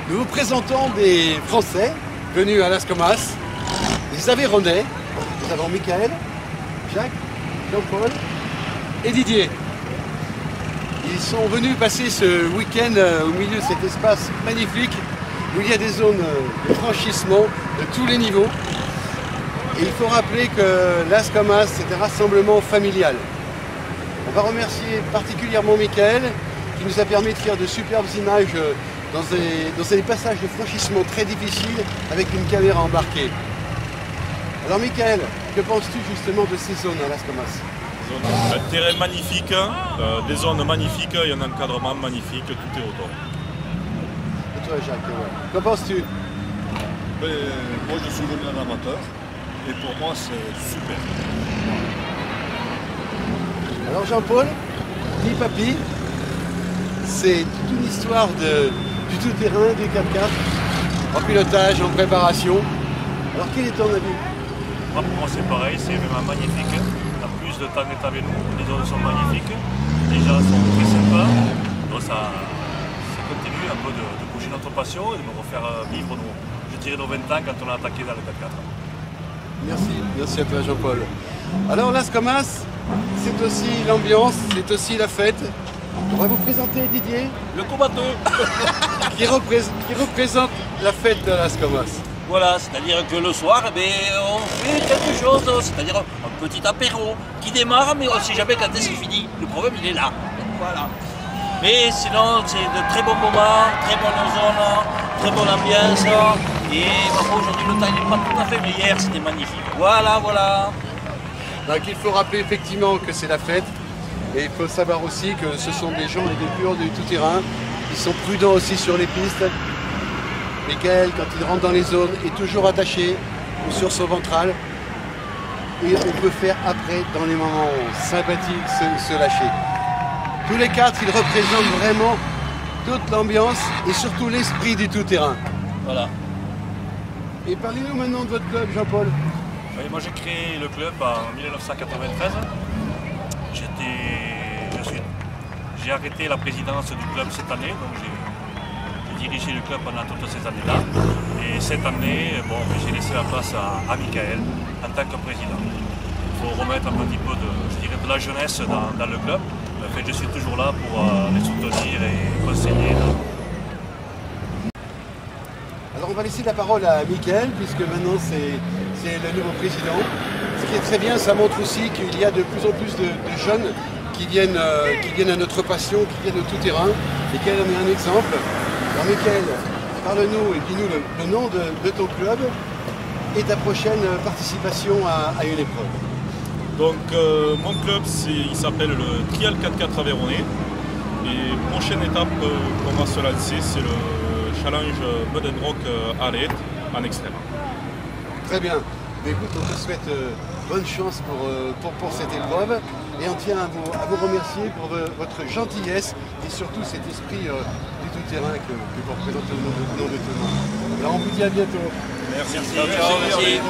Nous vous présentons des Français venus à Las Comas, des Aveyronnais. Nous avons Michael, Jacques, Jean-Paul et Didier. Ils sont venus passer ce week-end au milieu de cet espace magnifique où il y a des zones de franchissement de tous les niveaux. Et il faut rappeler que Las Comas, c'est un rassemblement familial. On va remercier particulièrement Michael qui nous a permis de faire de superbes images dans des passages de franchissement très difficiles avec une caméra embarquée. Alors Michael, que penses-tu justement de ces zones à Las Comas? Un terrain magnifique, des zones magnifiques et un encadrement magnifique, tout est autour. Et toi Jacques, qu'en penses-tu? Moi je suis venu en amateur et pour moi c'est super. Alors Jean-Paul, dit papy, c'est toute une histoire du tout-terrain, du 4x4, en pilotage, en préparation. Alors quel est ton avis? Pour moi c'est pareil, c'est vraiment magnifique. En plus de temps est avec nous, les zones sont magnifiques, les gens sont très sympas. Donc ça continue un peu de bouger notre passion et de nous refaire vivre nos 20 ans quand on a attaqué dans le 4x4. Merci à toi Jean-Paul. Alors Las Comas, c'est aussi l'ambiance, c'est aussi la fête. On va vous présenter Didier, le combatteur qui représente la fête de Las Comas. Voilà, c'est-à-dire que le soir, on fait quelque chose, c'est-à-dire un petit apéro qui démarre, mais on ne sait jamais quand est-ce qu'il finit. Le problème, il est là. Voilà. Mais sinon, c'est de très bons moments, très bonne zone, très bonne ambiance. Et aujourd'hui, le temps n'est pas tout à fait, mais hier, c'était magnifique. Voilà. Donc il faut rappeler effectivement que c'est la fête. Et il faut savoir aussi que ce sont des gens et des purs du tout-terrain. Ils sont prudents aussi sur les pistes. Michael, quand il rentre dans les zones, est toujours attaché sur son ventral. Et on peut faire après, dans les moments sympathiques, se lâcher. Tous les quatre, ils représentent vraiment toute l'ambiance et surtout l'esprit du tout-terrain. Voilà. Et parlez-nous maintenant de votre club, Jean-Paul. Oui, moi j'ai créé le club en 1993. J'ai arrêté la présidence du club cette année, donc j'ai dirigé le club pendant toutes ces années-là. Et cette année, j'ai laissé la place à Michael en tant que président. Il faut remettre un petit peu de la jeunesse dans le club. En fait, je suis toujours là pour les soutenir et conseiller. Alors on va laisser la parole à Michael, puisque maintenant c'est le nouveau président. Ce qui est très bien, ça montre aussi qu'il y a de plus en plus de jeunes qui viennent à notre passion, qui viennent au tout-terrain, et qu'elle en est un exemple. Alors Michael, parle-nous et dis-nous le nom de ton club et ta prochaine participation à une épreuve. Donc mon club, il s'appelle le Trial 4x4 Aveyronnais. Et prochaine étape qu'on va se lancer, c'est le challenge Mud and Rock Alette en extrême. Très bien. Mais écoute, on te souhaite bonne chance pour cette épreuve et on tient à vous remercier pour votre gentillesse et surtout cet esprit du tout-terrain que vous représentez au nom de tout le monde. Alors on vous dit à bientôt. Merci. Merci.